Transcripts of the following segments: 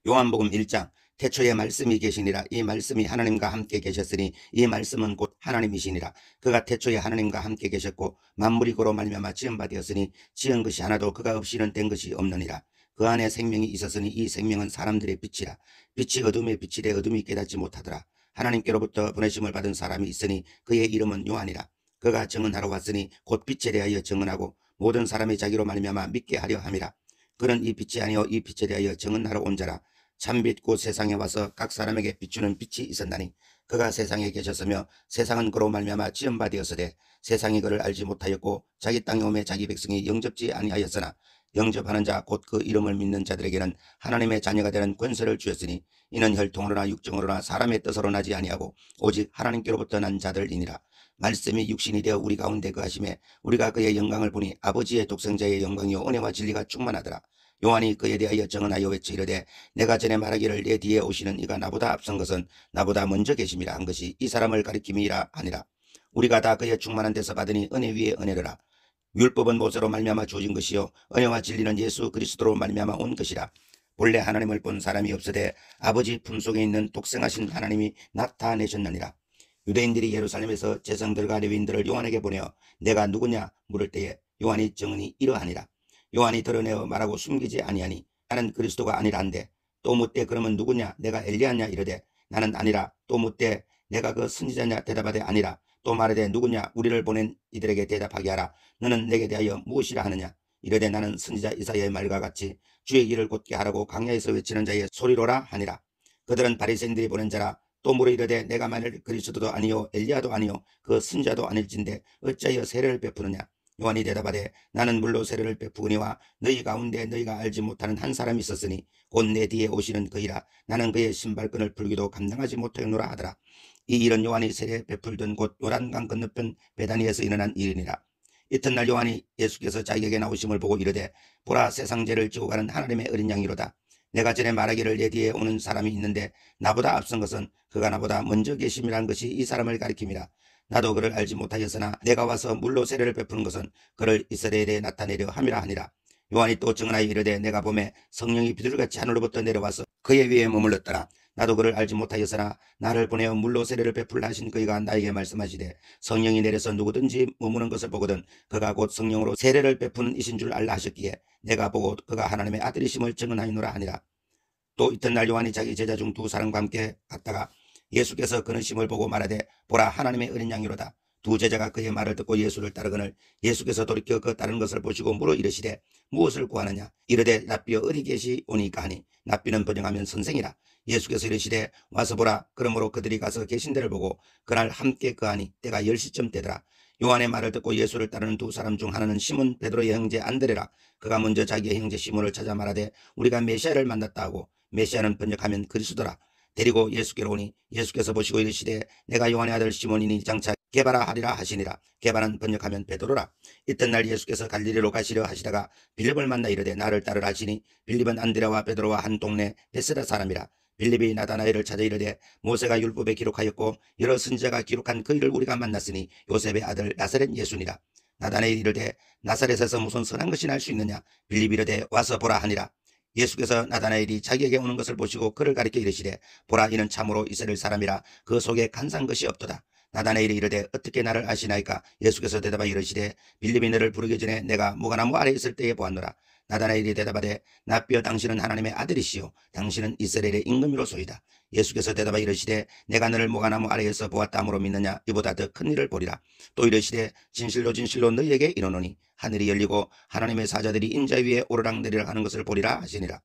요한복음 1장 태초에 말씀이 계시니라. 이 말씀이 하나님과 함께 계셨으니 이 말씀은 곧 하나님이시니라. 그가 태초에 하나님과 함께 계셨고 만물이 그로 말미암아 지은 바 되었으니 지은 것이 하나도 그가 없이는 된 것이 없느니라. 그 안에 생명이 있었으니 이 생명은 사람들의 빛이라. 빛이 어둠에 비치되 어둠이 깨닫지 못하더라. 하나님께로부터 보내심을 받은 사람이 있으니 그의 이름은 요한이라. 그가 증언하러 왔으니 곧 빛에 대하여 증언하고 모든 사람이 자기로 말미암아 믿게 하려 함이라. 그는 이 빛이 아니요 이 빛에 대하여 증언하러 온 자라. 참빛 곧 세상에 와서 각 사람에게 비추는 빛이 있었나니 그가 세상에 계셨으며 세상은 그로 말미암아 지은 바 되었으되 세상이 그를 알지 못하였고 자기 땅에 오매 자기 백성이 영접지 아니하였으나 영접하는 자 곧 그 이름을 믿는 자들에게는 하나님의 자녀가 되는 권세를 주었으니 이는 혈통으로나 육정으로나 사람의 뜻으로 나지 아니하고 오직 하나님께로부터 난 자들이니라. 말씀이 육신이 되어 우리 가운데 거하심에 우리가 그의 영광을 보니 아버지의 독생자의 영광이요 은혜와 진리가 충만하더라. 요한이 그에 대하여 증언하여 외쳐 이르되 내가 전에 말하기를 내 뒤에 오시는 이가 나보다 앞선 것은 나보다 먼저 계심이라 한 것이 이 사람을 가리킴이라 하니라. 우리가 다 그의 충만한 데서 받으니 은혜 위에 은혜로라. 율법은 모세로 말미암아 주어진 것이요 은혜와 진리는 예수 그리스도로 말미암아 온 것이라. 본래 하나님을 본 사람이 없으되 아버지 품속에 있는 독생하신 하나님이 나타내셨느니라. 유대인들이 예루살렘에서 제사장들과 레위인들을 요한에게 보내어 내가 누구냐 물을 때에 요한이 증언이 이러하니라. 요한이 드러내어 말하고 숨기지 아니하니 나는 그리스도가 아니라 한데 또 묻되 그러면 누구냐 내가 엘리야냐 이르되 나는 아니라. 또 묻되 내가 그 선지자냐 대답하되 아니라. 또 말하되 누구냐 우리를 보낸 이들에게 대답하게 하라. 너는 내게 대하여 무엇이라 하느냐 이르되 나는 선지자 이사야의 말과 같이 주의 길을 곧게 하라고 광야에서 외치는 자의 소리로라 하니라. 그들은 바리새인들이 보낸 자라. 또 물어 이르되 내가 만일 그리스도도 아니요 엘리야도 아니요 그 선지자도 아닐진데 어찌하여 세례를 베푸느냐. 요한이 대답하되 나는 물로 세례를 베푸거니와 너희 가운데 너희가 알지 못하는 한 사람이 있었으니 곧 내 뒤에 오시는 그이라. 나는 그의 신발끈을 풀기도 감당하지 못하였노라 하더라. 이 일은 요한이 세례 베풀던 곳 요단강 건너편 베다니에서 일어난 일이니라. 이튿날 요한이 예수께서 자기에게 나오심을 보고 이르되 보라 세상 죄를 지고 가는 하나님의 어린 양이로다. 내가 전에 말하기를 내 뒤에 오는 사람이 있는데 나보다 앞선 것은 그가 나보다 먼저 계심이라는 것이 이 사람을 가리킴이라. 나도 그를 알지 못하였으나 내가 와서 물로 세례를 베푸는 것은 그를 이스라엘에 나타내려 함이라 하니라. 요한이 또 증언하여 이르되 내가 보매 성령이 비둘기같이 하늘로부터 내려와서 그의 위에 머물렀더라. 나도 그를 알지 못하였으나 나를 보내어 물로 세례를 베풀라 하신 그이가 나에게 말씀하시되 성령이 내려서 누구든지 머무는 것을 보거든 그가 곧 성령으로 세례를 베푸는 이신 줄 알라 하셨기에 내가 보고 그가 하나님의 아들이심을 증언하였노라 하니라. 또 이튿날 요한이 자기 제자 중 두 사람과 함께 갔다가 예수께서 그는 심을 보고 말하되 보라 하나님의 어린 양이로다. 두 제자가 그의 말을 듣고 예수를 따르거늘 예수께서 돌이켜 그 따르는 것을 보시고 물어 이르시되 무엇을 구하느냐. 이르되 랍비여 어디 계시오니까 하니 랍비는 번역하면 선생이라. 예수께서 이르시되 와서 보라. 그러므로 그들이 가서 계신 데를 보고 그날 함께 거하니 때가 10시쯤 되더라. 요한의 말을 듣고 예수를 따르는 두 사람 중 하나는 시몬 베드로의 형제 안드레라. 그가 먼저 자기의 형제 시몬을 찾아 말하되 우리가 메시아를 만났다 하고 메시아는 번역하면 그리스도라. 데리고 예수께로 오니 예수께서 보시고 이르시되 내가 요한의 아들 시몬이니 장차 게바라 하리라 하시니라. 게바는 번역하면 베드로라. 이튿날 예수께서 갈릴리로 가시려 하시다가 빌립을 만나 이르되 나를 따르라 하시니 빌립은 안드레와 베드로와 한 동네 베세다 사람이라. 빌립이 나다나엘을 찾아 이르되 모세가 율법에 기록하였고 여러 선지자가 기록한 그 일을 우리가 만났으니 요셉의 아들 나사렛 예수니라. 나다나엘이 이르되 나사렛에서 무슨 선한 것이 날 수 있느냐. 빌립이 이르되 와서 보라 하니라. 예수께서 나다나엘이 자기에게 오는 것을 보시고 그를 가리켜 이르시되 보라 이는 참으로 이스라엘 사람이라 그 속에 간사한 것이 없도다. 나다나엘이 이르되 어떻게 나를 아시나이까. 예수께서 대답하여 이르시되 빌립이 너를 부르기 전에 내가 무가나무 아래 있을 때에 보았노라. 나다나엘이 대답하되 납비여 당신은 하나님의 아들이시요 당신은 이스라엘의 임금이로소이다. 예수께서 대답하여 이르시되 내가 너를 무가나무 아래에서 보았다 함으로 믿느냐. 이보다 더 큰 일을 보리라. 또 이르시되 진실로 진실로 너희에게 이르노니 하늘이 열리고 하나님의 사자들이 인자 위에 오르락내리락 하는 것을 보리라 하시니라.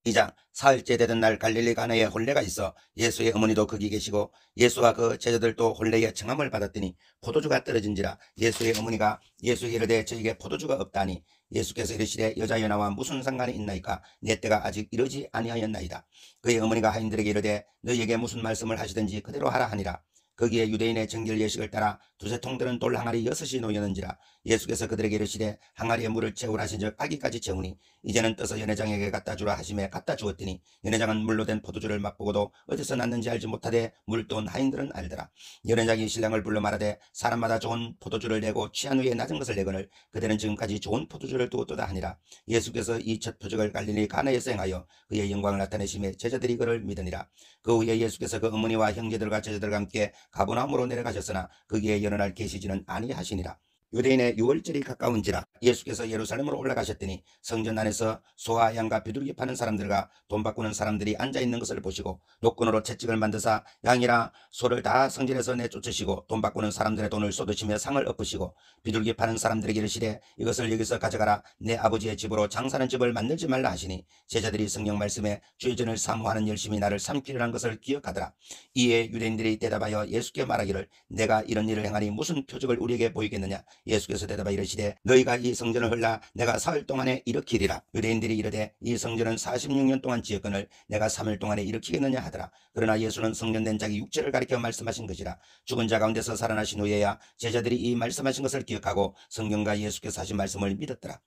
2장 사흘째 되던 날 갈릴리 가나에 혼례가 있어 예수의 어머니도 거기 계시고 예수와 그 제자들도 혼례의 청함을 받았더니 포도주가 떨어진지라. 예수의 어머니가 예수에게 이르되 저에게 포도주가 없다니. 예수께서 이르시되 여자여 나와 무슨 상관이 있나이까. 내 때가 아직 이르지 아니하였나이다. 그의 어머니가 하인들에게 이르되 너희에게 무슨 말씀을 하시든지 그대로 하라 하니라. 거기에 유대인의 정결 예식을 따라 두세 통 들은 돌 항아리 6이 놓였는지라. 예수께서 그들에게 이르시되 항아리에 물을 채우라 하신즉 아기까지 채우니 이제는 떠서 연회장에게 갖다 주라 하심에 갖다 주었더니 연회장은 물로 된 포도주를 맛보고도 어디서 났는지 알지 못하되 물돈 하인들은 알더라. 연회장이 신랑을 불러 말하되 사람마다 좋은 포도주를 내고 취한 후에 낮은 것을 내거늘 그대는 지금까지 좋은 포도주를 두었도다 하니라. 예수께서 이 첫 표적을 갈릴리 가나에서 행하여 그의 영광을 나타내심에 제자들이 그를 믿으니라. 그 후에 예수께서 그 어머니와 형제들과 제자들과 함께 가버나움으로 내려가셨으나 거기에 여러 날 계시지는 아니하시니라. 유대인의 유월절이 가까운지라. 예수께서 예루살렘으로 올라가셨더니 성전 안에서 소와 양과 비둘기 파는 사람들과 돈 바꾸는 사람들이 앉아있는 것을 보시고 노끈으로 채찍을 만드사 양이라 소를 다 성전에서 내쫓으시고 돈 바꾸는 사람들의 돈을 쏟으시며 상을 엎으시고 비둘기 파는 사람들에게 이르시되 이것을 여기서 가져가라. 내 아버지의 집으로 장사하는 집을 만들지 말라 하시니 제자들이 성령 말씀에 주의 전을 사모하는 열심히 나를 삼키려는 것을 기억하더라. 이에 유대인들이 대답하여 예수께 말하기를 내가 이런 일을 행하니 무슨 표적을 우리에게 보이겠느냐. 예수께서 대답하여 이르시되 너희가 이 성전을 헐라 내가 사흘 동안에 일으키리라. 유대인들이 이르되 이 성전은 46년 동안 지었거늘 내가 3일 동안에 일으키겠느냐 하더라. 그러나 예수는 성전된 자기 육체를 가리켜 말씀하신 것이라. 죽은 자 가운데서 살아나신 후에야 제자들이 이 말씀하신 것을 기억하고 성경과 예수께서 하신 말씀을 믿었더라.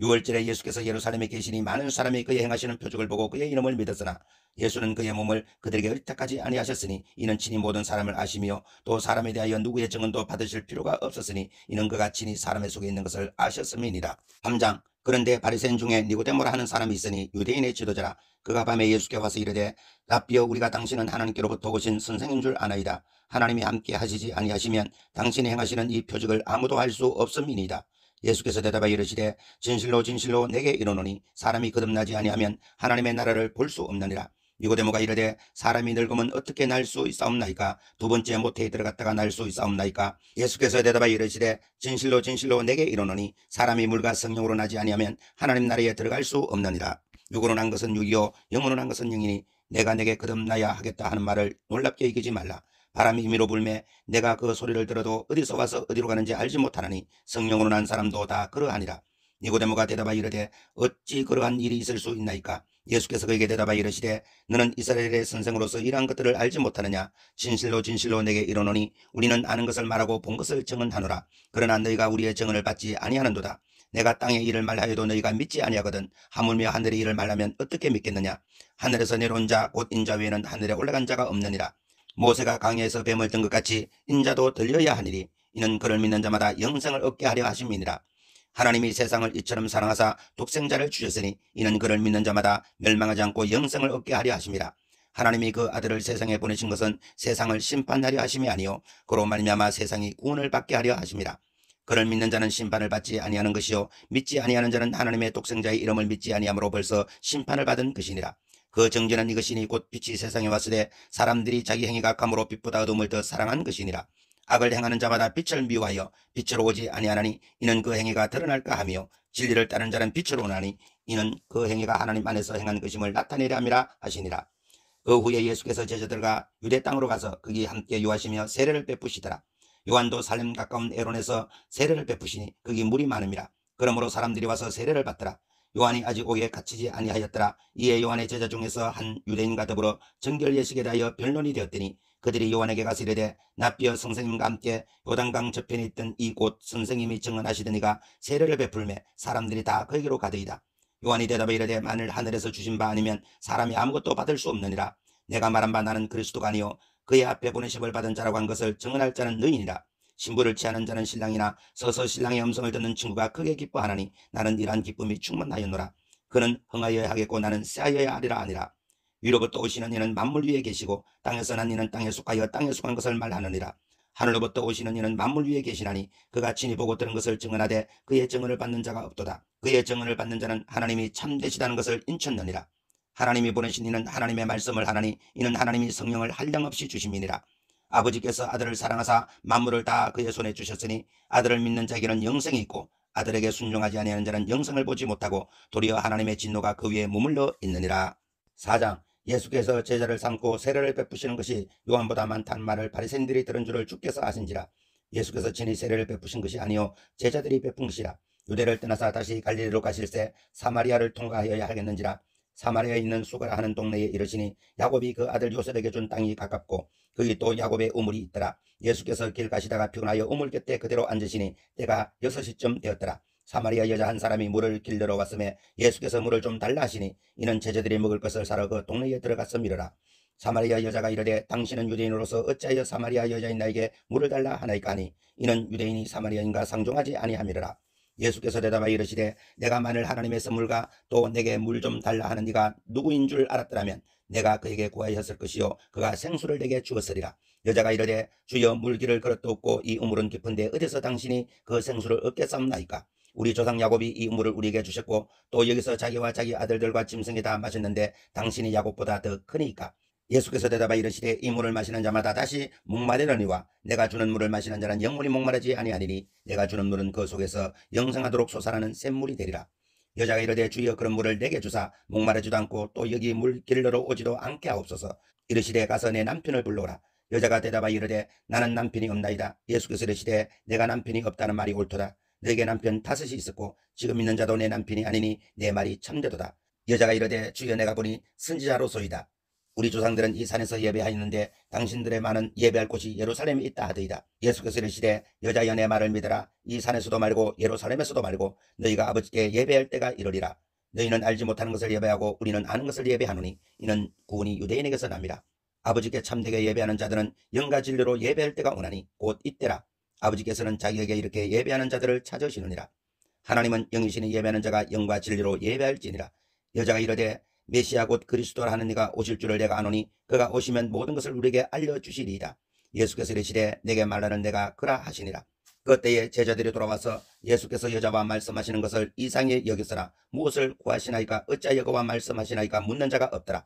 6월절에 예수께서 예루살렘에 계시니 많은 사람이 그의 행하시는 표적을 보고 그의 이름을 믿었으나 예수는 그의 몸을 그들에게 의탁하지 아니하셨으니 이는 친히 모든 사람을 아시며 또 사람에 대하여 누구의 증언도 받으실 필요가 없었으니 이는 그가 친히 사람의 속에 있는 것을 아셨음이니라. 3장. 그런데 바리새인 중에 니고데모라 하는 사람이 있으니 유대인의 지도자라. 그가 밤에 예수께 와서 이르되 라삐여 우리가 당신은 하나님께로부터 오신 선생인 줄 아나이다. 하나님이 함께 하시지 아니하시면 당신이 행하시는 이 표적을 아무도 할 수 없음이니이다. 예수께서 대답하여 이르시되 진실로 진실로 내게 이르노니 사람이 거듭나지 아니하면 하나님의 나라를 볼 수 없느니라. 니고데모가 이르되 사람이 늙으면 어떻게 날 수 있사옵나이까? 두 번째 모태에 들어갔다가 날 수 있사옵나이까? 예수께서 대답하여 이르시되 진실로 진실로 내게 이르노니 사람이 물과 성령으로 나지 아니하면 하나님 나라에 들어갈 수 없느니라. 육으로 난 것은 육이요 영으로 난 것은 영이니 내가 내게 거듭나야 하겠다 하는 말을 놀랍게 여기지 말라. 바람이 임의로 불매 내가 그 소리를 들어도 어디서 와서 어디로 가는지 알지 못하나니 성령으로 난 사람도 다 그러하니라. 니고데모가 대답하여 이르되 어찌 그러한 일이 있을 수 있나이까? 예수께서 그에게 대답하여 이르시되 너는 이스라엘의 선생으로서 이러한 것들을 알지 못하느냐? 진실로 진실로 내게 이르노니 우리는 아는 것을 말하고 본 것을 증언하노라. 그러나 너희가 우리의 증언을 받지 아니하는도다. 내가 땅의 일을 말하여도 너희가 믿지 아니하거든 하물며 하늘의 일을 말하면 어떻게 믿겠느냐? 하늘에서 내려온 자 곧 인자 외에는 하늘에 올라간 자가 없느니라. 모세가 강야에서 뱀을 든 것 같이 인자도 들려야 하니리. 이는 그를 믿는 자마다 영생을 얻게 하려 하심이니라. 하나님이 세상을 이처럼 사랑하사 독생자를 주셨으니 이는 그를 믿는 자마다 멸망하지 않고 영생을 얻게 하려 하심이라. 하나님이 그 아들을 세상에 보내신 것은 세상을 심판하려 하심이 아니요 그로 말미암아 세상이 구원을 받게 하려 하심이라. 그를 믿는 자는 심판을 받지 아니하는 것이요 믿지 아니하는 자는 하나님의 독생자의 이름을 믿지 아니함으로 벌써 심판을 받은 것이니라. 그 정죄는 이것이니 곧 빛이 세상에 왔으되 사람들이 자기 행위가 악함으로 빛보다 어둠을 더 사랑한 것이니라. 악을 행하는 자마다 빛을 미워하여 빛으로 오지 아니하나니 이는 그 행위가 드러날까 하며 진리를 따르는 자는 빛으로 오나니 이는 그 행위가 하나님 안에서 행한 것임을 나타내려 함이라 하시니라. 그 후에 예수께서 제자들과 유대 땅으로 가서 거기 함께 유하시며 세례를 베푸시더라. 요한도 살렘 가까운 에론에서 세례를 베푸시니 거기 물이 많음이라. 그러므로 사람들이 와서 세례를 받더라. 요한이 아직 옥에 갇히지 아니하였더라. 이에 요한의 제자 중에서 한 유대인과 더불어 정결 예식에 대하여 변론이 되었더니 그들이 요한에게 가서 이르되 납비어 선생님과 함께 요단강 저편에 있던 이곳 선생님이 증언하시던 이가 세례를 베풀매 사람들이 다 그에게로 가더이다. 요한이 대답해 이르되 만일 하늘에서 주신 바 아니면 사람이 아무것도 받을 수 없느니라. 내가 말한 바 나는 그리스도가 아니요 그의 앞에 보내심을 받은 자라고 한 것을 증언할 자는 너희니라. 신부를 취하는 자는 신랑이나 서서 신랑의 음성을 듣는 친구가 크게 기뻐하나니 나는 이러한 기쁨이 충만하였노라. 그는 흥하여야 하겠고 나는 쇠하여야 하리라 아니라. 위로부터 오시는 이는 만물 위에 계시고 땅에서 난 이는 땅에 속하여 땅에 속한 것을 말하느니라. 하늘로부터 오시는 이는 만물 위에 계시나니 그가 친히 보고 들은 것을 증언하되 그의 증언을 받는 자가 없도다. 그의 증언을 받는 자는 하나님이 참되시다는 것을 인쳤느니라. 하나님이 보내신 이는 하나님의 말씀을 하나니 이는 하나님이 성령을 한량없이 주심이니라. 아버지께서 아들을 사랑하사 만물을 다 그의 손에 주셨으니 아들을 믿는 자에게는 영생이 있고 아들에게 순종하지 아니하는 자는 영생을 보지 못하고 도리어 하나님의 진노가 그 위에 머물러 있느니라. 4장. 예수께서 제자를 삼고 세례를 베푸시는 것이 요한보다 많다는 말을 바리새인들이 들은 줄을 주께서 아신지라. 예수께서 친히 세례를 베푸신 것이 아니요 제자들이 베푼 것이라. 유대를 떠나사 다시 갈릴리로 가실새 사마리아를 통과하여야 하겠는지라. 사마리아에 있는 수가라 하는 동네에 이르시니 야곱이 그 아들 요셉에게 준 땅이 가깝고 거기 또 야곱의 우물이 있더라. 예수께서 길 가시다가 피곤하여 우물 곁에 그대로 앉으시니 때가 6시쯤 되었더라. 사마리아 여자 한 사람이 물을 길러러 왔음에 예수께서 물을 좀 달라 하시니 이는 제자들이 먹을 것을 사러 그 동네에 들어가서 미르라. 사마리아 여자가 이르되 당신은 유대인으로서 어찌하여 사마리아 여자인 나에게 물을 달라 하나이까 하니 이는 유대인이 사마리아인과 상종하지 아니함이라. 예수께서 대답하여 이르시되 내가 만일 하나님의 선물과 또 내게 물 좀 달라 하는 네가 누구인 줄 알았더라면 내가 그에게 구하였을 것이요 그가 생수를 내게 주었으리라. 여자가 이르되 주여 물길을 그릇도 없고 이 우물은 깊은데 어디서 당신이 그 생수를 얻겠사옵나이까. 우리 조상 야곱이 이 우물을 우리에게 주셨고 또 여기서 자기와 자기 아들들과 짐승이 다 마셨는데 당신이 야곱보다 더 크니까. 예수께서 대답하여 이르시되 이 물을 마시는 자마다 다시 목마르려니와 내가 주는 물을 마시는 자는 영원히 목마르지 아니하니니 내가 주는 물은 그 속에서 영생하도록 솟아나는 샘물이 되리라. 여자가 이르되 주여 그런 물을 내게 주사 목마르지도 않고 또 여기 물 길러러 오지도 않게 하옵소서. 이르시되 가서 내 남편을 불러오라. 여자가 대답하여 이르되 나는 남편이 없나이다. 예수께서 이르시되 내가 남편이 없다는 말이 옳도다. 너에게 남편 5이 있었고 지금 있는 자도 내 남편이 아니니 내 말이 참되도다. 여자가 이르되 주여 내가 보니 선지자로소이다. 우리 조상들은 이 산에서 예배하였는데 당신들의 많은 예배할 곳이 예루살렘에 있다 하더이다. 예수께서 이르시되 여자여 내 말을 믿으라. 이 산에서도 말고 예루살렘에서도 말고 너희가 아버지께 예배할 때가 이르리라. 너희는 알지 못하는 것을 예배하고 우리는 아는 것을 예배하노니 이는 구원이 유대인에게서 납니다. 아버지께 참되게 예배하는 자들은 영과 진리로 예배할 때가 오나니 곧 이때라. 아버지께서는 자기에게 이렇게 예배하는 자들을 찾으시느니라. 하나님은 영이시니 예배하는 자가 영과 진리로 예배할지니라. 여자가 이르되 메시아 곧 그리스도라 하는 이가 오실 줄을 내가 아노니 그가 오시면 모든 것을 우리에게 알려주시리이다. 예수께서 이르시되 내게 말하는 내가 그라 하시니라. 그때에 제자들이 돌아와서 예수께서 여자와 말씀하시는 것을 이상히 여기서라. 무엇을 구하시나이까 어찌하여 그와 말씀하시나이까 묻는 자가 없더라.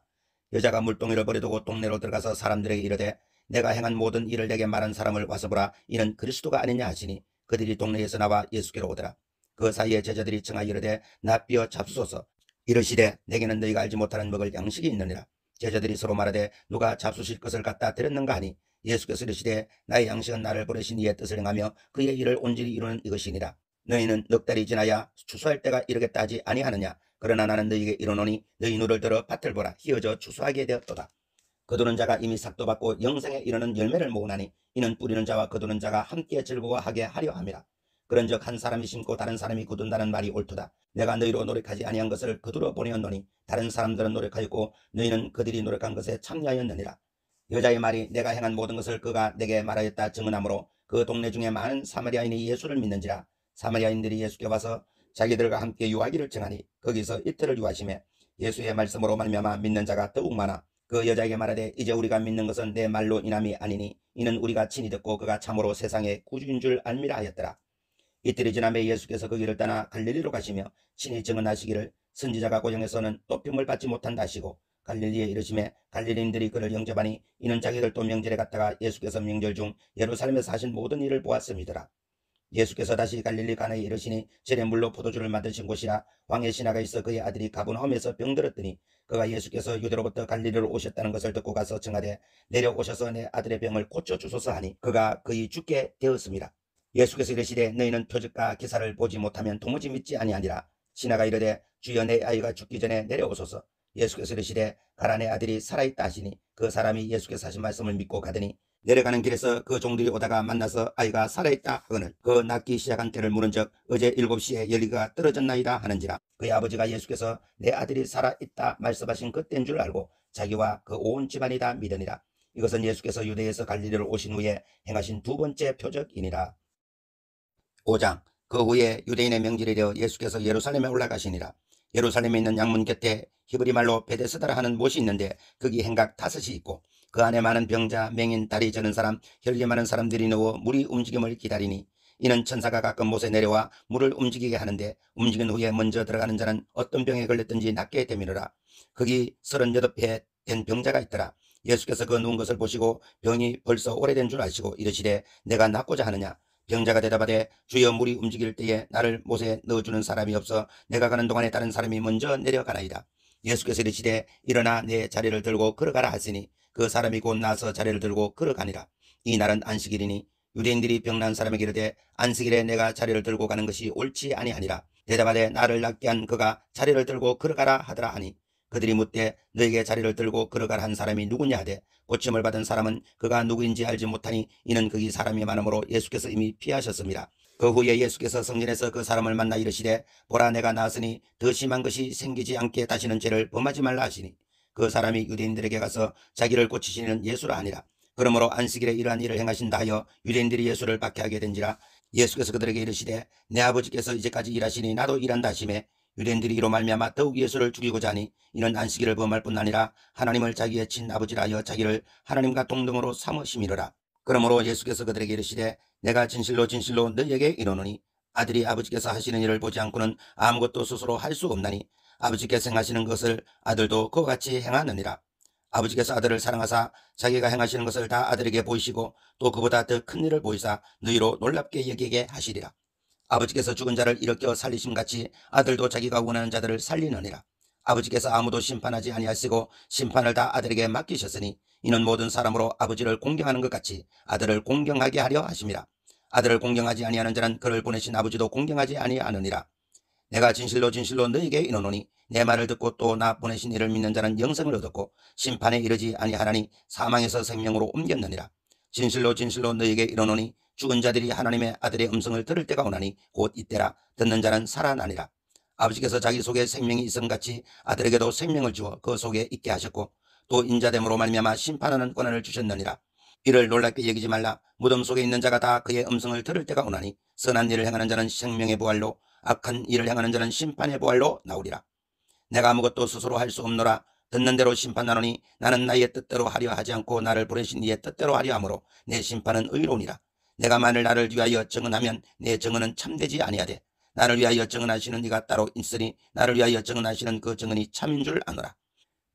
여자가 물동이를 버려두고 동네로 들어가서 사람들에게 이르되 내가 행한 모든 일을 내게 말한 사람을 와서 보라. 이는 그리스도가 아니냐 하시니 그들이 동네에서 나와 예수께로 오더라. 그 사이에 제자들이 청하여 이르되 납비어 잡수소서. 이르시되 내게는 너희가 알지 못하는 먹을 양식이 있느니라. 제자들이 서로 말하되 누가 잡수실 것을 갖다 드렸는가 하니 예수께서 이르시되 나의 양식은 나를 보내신 이의 뜻을 행하며 그의 일을 온전히 이루는 이것이니라. 너희는 넉 달이 지나야 추수할 때가 이르겠다 하지 아니하느냐. 그러나 나는 너희에게 이르노니 너희 눈을 들어 밭을 보라. 희어져 추수하게 되었도다. 거두는 자가 이미 삭도 받고 영생에 이르는 열매를 모으나니 이는 뿌리는 자와 거두는 자가 함께 즐거워하게 하려 함이라. 그런즉 한 사람이 심고 다른 사람이 거둔다는 말이 옳도다. 내가 너희로 노력하지 아니한 것을 거두러 보내었노니 다른 사람들은 노력하였고 너희는 그들이 노력한 것에 참여하였느니라. 여자의 말이 내가 행한 모든 것을 그가 내게 말하였다 증언하므로 그 동네 중에 많은 사마리아인이 예수를 믿는지라. 사마리아인들이 예수께 와서 자기들과 함께 유하기를 청하니 거기서 이틀을 유하시매 예수의 말씀으로 말미암아 믿는 자가 더욱 많아. 그 여자에게 말하되 이제 우리가 믿는 것은 내 말로 인함이 아니니 이는 우리가 친히 듣고 그가 참으로 세상의 구주인 줄 알미라 하였더라. 이틀이 지나매 예수께서 그 길을 떠나 갈릴리로 가시며 친히 증언하시기를 선지자가 고향에서는 높임을 받지 못한다 하시고 갈릴리에 이르시매 갈릴리인들이 그를 영접하니 이는 자기들도 명절에 갔다가 예수께서 명절 중 예루살렘에서 하신 모든 일을 보았음이더라. 예수께서 다시 갈릴리 가나에 이르시니 절에 물로 포도주를 만드신 곳이라. 왕의 신하가 있어 그의 아들이 가버나움에서 병들었더니 그가 예수께서 유대로부터 갈릴리로 오셨다는 것을 듣고 가서 청하되 내려오셔서 내 아들의 병을 고쳐주소서 하니 그가 거의 죽게 되었습니다. 예수께서 이르시되 너희는 표적과 기사를 보지 못하면 도무지 믿지 아니하니라. 신하가 이르되 주여 내 아이가 죽기 전에 내려오소서. 예수께서 이르시되 가라 내 아들이 살아있다 하시니 그 사람이 예수께서 하신 말씀을 믿고 가더니 내려가는 길에서 그 종들이 오다가 만나서 아이가 살아있다 하거늘 그 낫기 시작한 때를 물은즉 어제 7시에 열리가 떨어졌나이다 하는지라. 그의 아버지가 예수께서 내 아들이 살아있다 말씀하신 그때인 줄 알고 자기와 그 온 집안이 다 믿으니라. 이것은 예수께서 유대에서 갈릴리로 오신 후에 행하신 두 번째 표적이니라. 5장. 그 후에 유대인의 명절이 되어 예수께서 예루살렘에 올라가시니라. 예루살렘에 있는 양문 곁에 히브리 말로 베데스다라 하는 못이 있는데 거기 행각 5이 있고 그 안에 많은 병자, 맹인, 다리 저는 사람, 혈기 많은 사람들이 누워 물이 움직임을 기다리니 이는 천사가 가끔 못에 내려와 물을 움직이게 하는데 움직인 후에 먼저 들어가는 자는 어떤 병에 걸렸든지 낫게 되미르라. 거기 38회 된 병자가 있더라. 예수께서 그 누운 것을 보시고 병이 벌써 오래된 줄 아시고 이르시되 내가 낫고자 하느냐. 병자가 대답하되 주여 물이 움직일 때에 나를 못에 넣어주는 사람이 없어 내가 가는 동안에 다른 사람이 먼저 내려가나이다. 예수께서 이르시되 일어나 내 자리를 들고 걸어가라 하시니 그 사람이 곧 나서 자리를 들고 걸어가니라. 이 날은 안식일이니 유대인들이 병난 사람에게 이르되 안식일에 내가 자리를 들고 가는 것이 옳지 아니하니라. 대답하되 나를 낫게 한 그가 자리를 들고 걸어가라 하더라 하니 그들이 묻되 너에게 자리를 들고 걸어가라 한 사람이 누구냐 하되 고침을 받은 사람은 그가 누구인지 알지 못하니 이는 거기 사람이 많으므로 예수께서 이미 피하셨습니다. 그 후에 예수께서 성전에서 그 사람을 만나 이르시되 보라 내가 나았으니 더 심한 것이 생기지 않게 다시는 죄를 범하지 말라 하시니 그 사람이 유대인들에게 가서 자기를 고치시는 예수라 하니라. 그러므로 안식일에 이러한 일을 행하신다 하여 유대인들이 예수를 박해하게 된지라. 예수께서 그들에게 이르시되 내 아버지께서 이제까지 일하시니 나도 일한다 하시매 유대인들이 이로 말미암아 더욱 예수를 죽이고자 하니 이는 안식일을 범할 뿐 아니라 하나님을 자기의 친아버지라 하여 자기를 하나님과 동등으로 삼으심이로라. 그러므로 예수께서 그들에게 이르시되 내가 진실로 진실로 너희에게 이르노니 아들이 아버지께서 하시는 일을 보지 않고는 아무것도 스스로 할 수 없나니 아버지께서 행하시는 것을 아들도 그와 같이 행하느니라. 아버지께서 아들을 사랑하사 자기가 행하시는 것을 다 아들에게 보이시고 또 그보다 더 큰 일을 보이사 너희로 놀랍게 여기게 하시리라. 아버지께서 죽은 자를 일으켜 살리심같이 아들도 자기가 원하는 자들을 살리느니라. 아버지께서 아무도 심판하지 아니하시고 심판을 다 아들에게 맡기셨으니 이는 모든 사람으로 아버지를 공경하는 것 같이 아들을 공경하게 하려 하심이라. 아들을 공경하지 아니하는 자는 그를 보내신 아버지도 공경하지 아니하느니라. 내가 진실로 진실로 너희에게 이르노니 내 말을 듣고 또 나 보내신 이를 믿는 자는 영생을 얻었고 심판에 이르지 아니하나니 사망에서 생명으로 옮겼느니라. 진실로 진실로 너희에게 이르노니 죽은 자들이 하나님의 아들의 음성을 들을 때가 오나니 곧 이때라. 듣는 자는 살아나니라. 아버지께서 자기 속에 생명이 있음같이 아들에게도 생명을 주어 그 속에 있게 하셨고 또 인자됨으로 말미암아 심판하는 권한을 주셨느니라. 이를 놀랍게 여기지 말라. 무덤 속에 있는 자가 다 그의 음성을 들을 때가 오나니 선한 일을 행하는 자는 생명의 부활로 악한 일을 행하는 자는 심판의 부활로 나오리라. 내가 아무것도 스스로 할 수 없노라. 듣는 대로 심판하노니 나는 나의 뜻대로 하려 하지 않고 나를 보내신 이의 뜻대로 하려 하므로 내 심판은 의로우니라. 내가 만일 나를 위하여 증언하면 내 증언은 참되지 아니하되 나를 위하여 증언하시는 이가 따로 있으니 나를 위하여 증언하시는 그 증언이 참인 줄 아노라.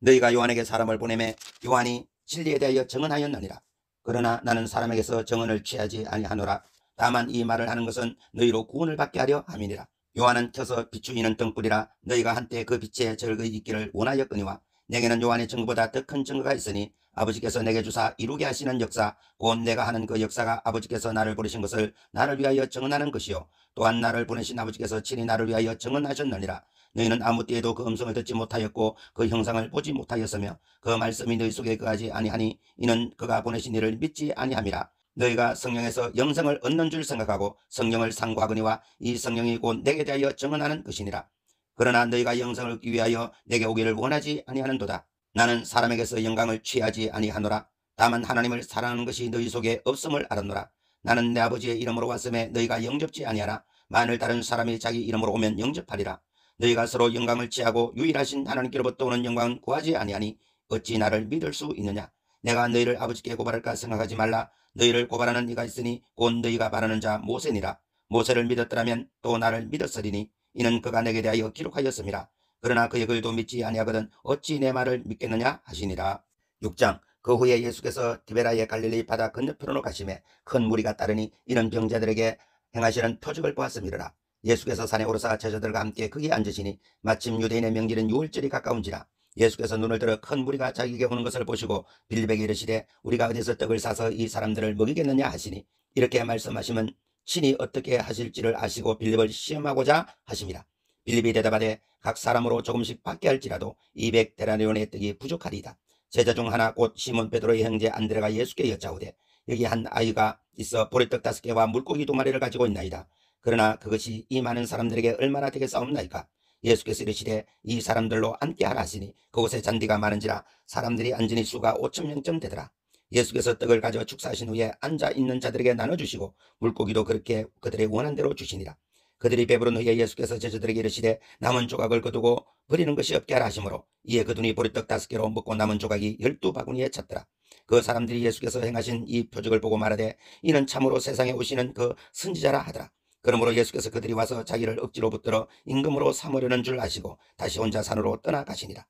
너희가 요한에게 사람을 보내매 요한이 진리에 대하여 증언하였느니라. 그러나 나는 사람에게서 증언을 취하지 아니하노라. 다만 이 말을 하는 것은 너희로 구원을 받게 하려 함이니라. 요한은 켜서 비추이는 등불이라 너희가 한때 그 빛에 즐거이 있기를 원하였거니와 내게는 요한의 증거보다 더 큰 증거가 있으니 아버지께서 내게 주사 이루게 하시는 역사 곧 내가 하는 그 역사가 아버지께서 나를 보내신 것을 나를 위하여 증언하는 것이요 또한 나를 보내신 아버지께서 친히 나를 위하여 증언하셨느니라. 너희는 아무 때에도 그 음성을 듣지 못하였고 그 형상을 보지 못하였으며 그 말씀이 너희 속에 거하지 아니하니 이는 그가 보내신 이를 믿지 아니함이라. 너희가 성령에서 영생을 얻는 줄 생각하고 성령을 상고하거니와 이 성령이 곧 내게 대하여 증언하는 것이니라. 그러나 너희가 영생을 얻기 위하여 내게 오기를 원하지 아니하는도다. 나는 사람에게서 영광을 취하지 아니하노라. 다만 하나님을 사랑하는 것이 너희 속에 없음을 알았노라. 나는 내 아버지의 이름으로 왔음에 너희가 영접지 아니하라. 만일 다른 사람이 자기 이름으로 오면 영접하리라. 너희가 서로 영광을 취하고 유일하신 하나님께로부터 오는 영광은 구하지 아니하니 어찌 나를 믿을 수 있느냐. 내가 너희를 아버지께 고발할까 생각하지 말라. 너희를 고발하는 이가 있으니 곧 너희가 말하는 자 모세니라. 모세를 믿었더라면 또 나를 믿었으리니 이는 그가 내게 대하여 기록하였음이라. 그러나 그의 글도 믿지 아니하거든 어찌 내 말을 믿겠느냐 하시니라. 6장. 그 후에 예수께서 디베라의 갈릴리 바다 건너편으로 가시매 큰 무리가 따르니 이는 병자들에게 행하시는 표적을 보았음이라. 예수께서 산에 오르사 제자들과 함께 거기 앉으시니 마침 유대인의 명절인 유월절이 가까운지라. 예수께서 눈을 들어 큰 무리가 자기에게 오는 것을 보시고 빌립에게 이르시되 우리가 어디서 떡을 사서 이 사람들을 먹이겠느냐 하시니 이렇게 말씀하시면 친히 어떻게 하실지를 아시고 빌립을 시험하고자 하심이라. 빌립이 대답하되 각 사람으로 조금씩 받게 할지라도 200데나리온의 떡이 부족하리이다. 제자 중 하나 곧 시몬 베드로의 형제 안드레가 예수께 여짜오되 여기 한 아이가 있어 보리떡 5개와 물고기 2마리를 가지고 있나이다. 그러나 그것이 이 많은 사람들에게 얼마나 되겠사옵나이까. 예수께서 이르시되 이 사람들로 앉게 하라 하시니 그곳에 잔디가 많은지라 사람들이 앉으니 수가 5,000명쯤 되더라. 예수께서 떡을 가져 축사하신 후에 앉아 있는 자들에게 나눠주시고 물고기도 그렇게 그들의 원한 대로 주시니라. 그들이 배부른 후에 예수께서 제자들에게 이르시되 남은 조각을 거두고 버리는 것이 없게 하라 하시므로 이에 그들이 보리떡 5개로 먹고 남은 조각이 12바구니에 찼더라. 그 사람들이 예수께서 행하신 이 표적을 보고 말하되 이는 참으로 세상에 오시는 그 선지자라 하더라. 그러므로 예수께서 그들이 와서 자기를 억지로 붙들어 임금으로 삼으려는 줄 아시고 다시 혼자 산으로 떠나가시니라.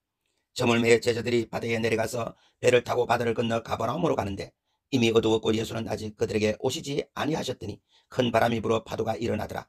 저물매에 제자들이 바다에 내려가서 배를 타고 바다를 건너 가버나움으로 가는데 이미 어두웠고 예수는 아직 그들에게 오시지 아니하셨더니 큰 바람이 불어 파도가 일어나더라.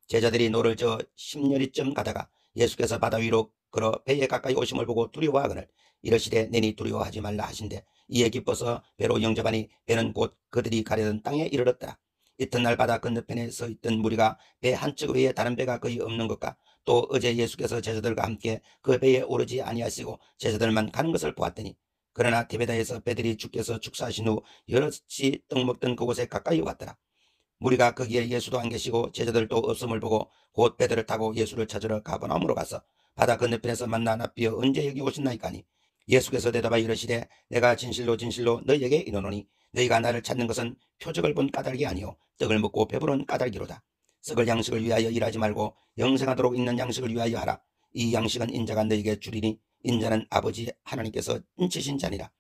제자들이 노를 저어 10여리쯤 가다가 예수께서 바다 위로 걸어 배에 가까이 오심을 보고 두려워하거늘 이르시되 내니 두려워하지 말라 하신대 이에 기뻐서 배로 영접하니 배는 곧 그들이 가려던 땅에 이르렀더라. 이튿날 바다 건너편에 서 있던 무리가 배 한쪽 외에 다른 배가 거의 없는 것과 또 어제 예수께서 제자들과 함께 그 배에 오르지 아니하시고 제자들만 가는 것을 보았더니 그러나 디베다에서 배들이 주께서 축사하신 후 여럿이 떡 먹던 그곳에 가까이 왔더라. 무리가 거기에 예수도 안 계시고 제자들도 없음을 보고 곧 배들을 타고 예수를 찾으러 가버나움으로 가서 바다 건너편에서 만나 납비어 언제 여기 오셨나이까 하니 예수께서 대답하여 이르시되 내가 진실로 진실로 너희에게 이르노니 너희가 나를 찾는 것은 표적을 본 까닭이 아니요 떡을 먹고 배부른 까닭이로다. 썩을 양식을 위하여 일하지 말고 영생하도록 있는 양식을 위하여 하라. 이 양식은 인자가 너희에게 주리니 인자는 아버지 하나님께서 인치신 자니라.